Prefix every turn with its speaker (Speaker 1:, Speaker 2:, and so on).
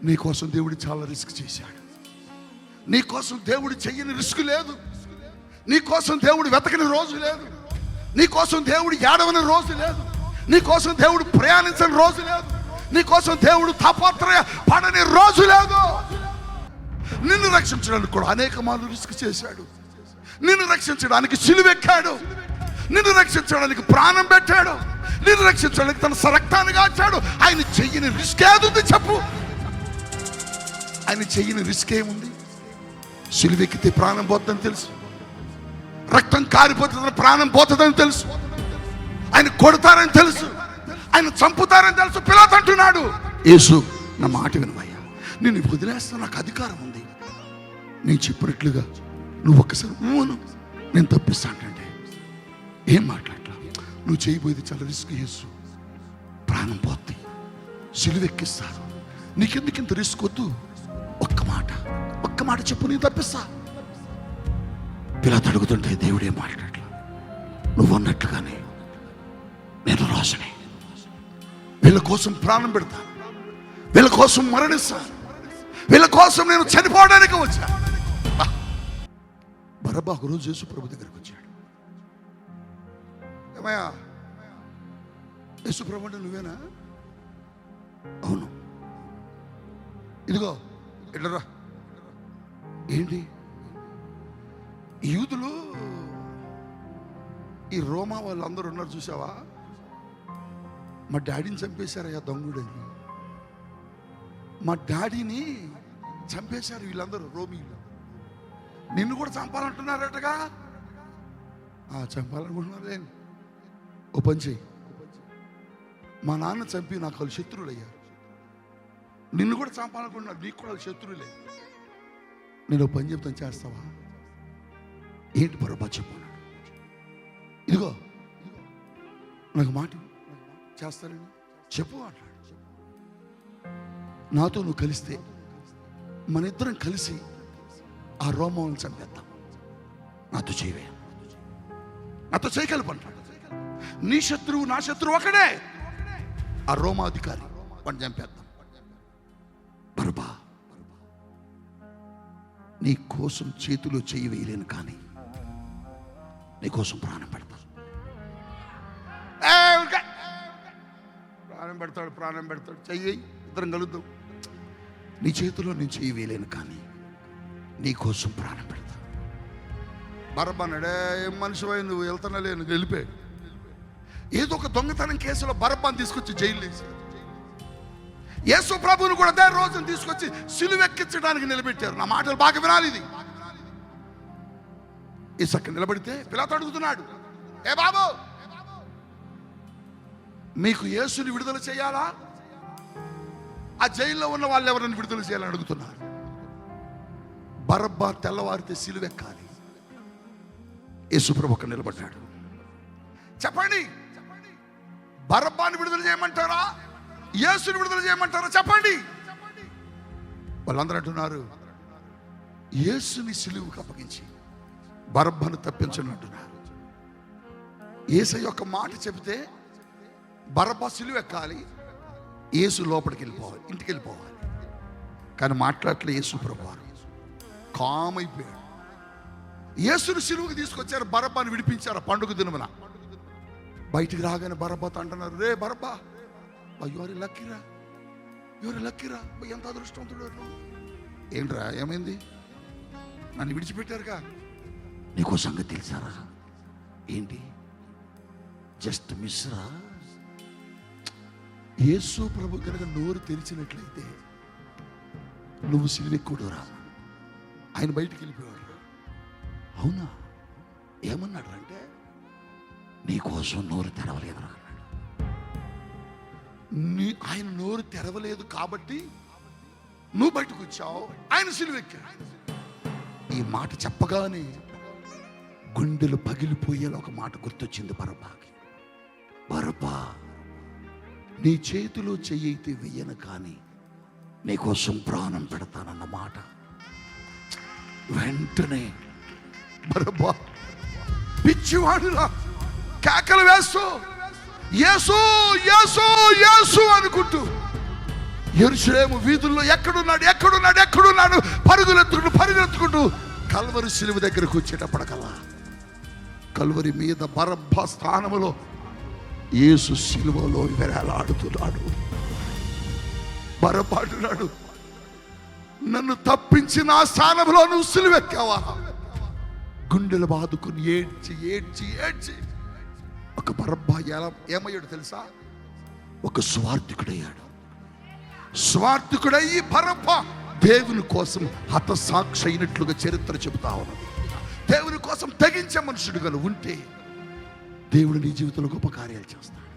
Speaker 1: నీకోసం దేవుడు చాలా రిస్క్ చేశాడు. నీకోసం దేవుడు చెయ్యని రిస్క్ లేదు. నీకోసం దేవుడు వెతకని రోజు లేదు. నీకోసం దేవుడు ఏడవని రోజు లేదు. నీకోసం దేవుడు ప్రయాణించని రోజు లేదు. నీకోసం దేవుడు తాపత్రయ పడని రోజు లేదు. నిన్ను రక్షించడానికి కూడా అనేక మార్లు రిస్క్ చేశాడు. నిన్ను రక్షించడానికి సిలువెక్కాడు. నిన్ను రక్షించడానికి ప్రాణం పెట్టాడు. నిన్ను రక్షించడానికి తన రక్తాన్ని కాచాడు. ఆయన చెయ్యని రిస్క్ ఏదుంది చెప్పు? ఆయన చెయ్యని రిస్క్ ఏముంది? సిలువెక్కితే ప్రాణం పోతుందని తెలుసు. రక్తం కారిపోతుందని ప్రాణం పోతుందని తెలుసు. ఆయన కొడతారని తెలుసు. ఆయన చంపుతారని తెలుసు. పిలాతు అంటున్నాడు, యేసు నా మాట వినవయ్యా, నేను వదిలేస్తా, నాకు అధికారం ఉంది. నేను చెప్పినట్లుగా నువ్వు ఒక్కసారి నేను తప్పిస్తా అంటే ఏం మాట్లాడలా. నువ్వు చేయబోయేది చాలా రిస్క్. యేసు ప్రాణం పోద్ది, సిలువెక్కిస్తారు. నీకెందుకు ఇంత రిస్క్ వద్దు? ఒక్క మాట చెప్పు, నేను తప్పిస్తా. పిలాతు అడుగుతుంటే దేవుడే మాట్లాడలా. నువ్వు అన్నట్లుగానే నేను రాజుని, వీళ్ళ కోసం ప్రాణం పెడతా, వీళ్ళ కోసం మరణిస్తా, వీళ్ళ కోసం నేను చనిపోవడానికి వచ్చా. బరబ్బా ఒకరోజు యేసు ప్రభు దగ్గరికి వచ్చాడు. ఏమయ్యా, యేసు ప్రభు అంటే నువ్వేనా? అవును. ఇదిగో ఇట్లరా. ఏంటి? యూదులు, ఈ రోమా వాళ్ళందరూ ఉన్నారు చూసావా, మా డాడీని చంపేశారయ్యా దొంగుడని. మా డాడీని చంపేశారు వీళ్ళందరూ, రోమీలు. నిన్ను కూడా చంపాలంటున్నారటగా. చంపాలనుకుంటున్నారే? ఓ పని చెయ్యి, మా నాన్న చంపి నాకు వాళ్ళు శత్రువులు అయ్యారు. నిన్ను కూడా చంపాలనుకుంటున్నారు, నీకు కూడా శత్రువులే. నేను ఓ పని చెప్తాను, చేస్తావా? ఏంటి బరబ్బా చెప్పు. ఇదిగో నాకు మాట చేస్తానని చెప్పు అంటాడు. నాతో నువ్వు కలిస్తే మన ఇద్దరం కలిసి ఆ రోమాలను చంపేద్దాం. నాతో చేయవే, నాతో చేయగలపంటాడు. నీ శత్రువు నా శత్రువు ఒకడే, ఆ రోమాధికారి. వాడిని చంపేద్దాం. బరబ్బా, నీ కోసం చేతిలో చేయి వేయలేను, కానీ నీ కోసం ప్రాణం పెడతా. ప్రాణం పెడతాడు. చెయ్యి, ఇద్దరం కలుద్దాం. నీ చేతిలో నేను చెయ్యి వేయలేను, కానీ నీ కోసం ప్రాణం పెడతా. బరబ్బా అన్నాడే, ఏం మనిషివై నువ్వు, వెళ్తానా లేను, వెళ్ళిపోయాడు. ఏదో ఒక దొంగతనం కేసులో బరబ్బాని తీసుకొచ్చి జైలు వేశాడు. యేసు ప్రభువును కూడా అదే రోజును తీసుకొచ్చి సిలువెక్కించడానికి నిలబెట్టారు. నా మాటలు బాగా వినాలి. ఇది ఇసక్క నిలబడితే పిలాతు అడుగుతున్నాడు, ఏ బాబు, మీకు యేసుని విడుదల చేయాలా, ఆ జైల్లో ఉన్న వాళ్ళు ఎవరిని విడుదల చేయాలని అడుగుతున్నారు. బరబ్బా తెల్లవారితే సిలువెక్కాలి. యేసు ప్రభు అక్కడ నిలబడ్డాడు. చెప్పండి, బరబ్బాని విడుదల చేయమంటారా, యేసుని విడుదల చేయమంటారా? చెప్పండి. వాళ్ళందరూ అంటున్నారు, యేసుని సిలువుకు అప్పగించి బరబ్బను తప్పించను అంటున్నారు. యేసయ్య యొక్క మాట చెబితే బరబ్బా సిలువ ఎక్కాలి, యేసు లోపలికి వెళ్ళిపోవాలి, ఇంటికి వెళ్ళిపోవాలి. కానీ మాట్లాడలే యేసు ప్రభువారు. కామైపోయాడు. యేసుని సిలువుకి తీసుకొచ్చారు, బరబ్బాని విడిపించారు. పండుగ దినమున బయటికి రాగానే బరబ్బాతో అంటున్నారు, రే బరబ్బా, ఎవరి లక్కీరా, ఎవరి లక్కీరా, ఎంత అదృష్టవంతుడు. ఏంట్రా, ఏమైంది? నన్ను విడిచిపెట్టారుగా. నీకో సంగతి తెలుసారా? ఏంటి? జస్ట్ మిస్రా. యేసు ప్రభు కనుక నోరు తెరిచినట్లయితే నువ్వు సిలువెక్కుడురా, ఆయన బయటికి వెళ్ళిపోయాడు. అవునా? ఏమన్నాడు అంటే, నీకోసం నోరు తెరవలేదు అన్నాడు. ఆయన నోరు తెరవలేదు కాబట్టి నువ్వు బయటకు వచ్చావు, ఆయన సిలువెక్కాడు. ఈ మాట చెప్పగానే గుండెలు పగిలిపోయేలా ఒక మాట గుర్తొచ్చింది బరబ్బాకి. బరబ్బా, నీ చేతిలో చెయ్యి అయితే వెయ్యను, కానీ నీకోసం ప్రాణం పెడతానన్న మాట వెంటనే బరబ్బా పిచ్చివాడులా కేకలు వేస్తూ యేసు యేసు యేసు అనుకుంటూ యెరూషలేము వీధుల్లో ఎక్కడున్నాడు పరుగులెత్తుకుంటూ కల్వరి సిలువ దగ్గరకు వచ్చేటప్పటికల్లా కల్వరి మీద బరబ్బా స్థానములో యేసు సిలువలో వేలాడుతున్నాడు. బరబాటున్నాడు, నన్ను తప్పించి నా స్థానంలో నువ్వు సిలువెక్కావా? గుండెలు బాదుకుని ఏడ్చి ఒక బరబ్బా ఏమయ్యాడు తెలుసా? ఒక స్వార్థికుడయ్యి బరబ్బా దేవుని కోసం హతసాక్షి అయినట్లుగా చరిత్ర చెబుతా ఉన్నది. దేవుని కోసం తెగించే మనుషుడుగా ఉంటే దేవుడు నీ జీవితంలో గొప్ప కార్యాలు చేస్తాడు.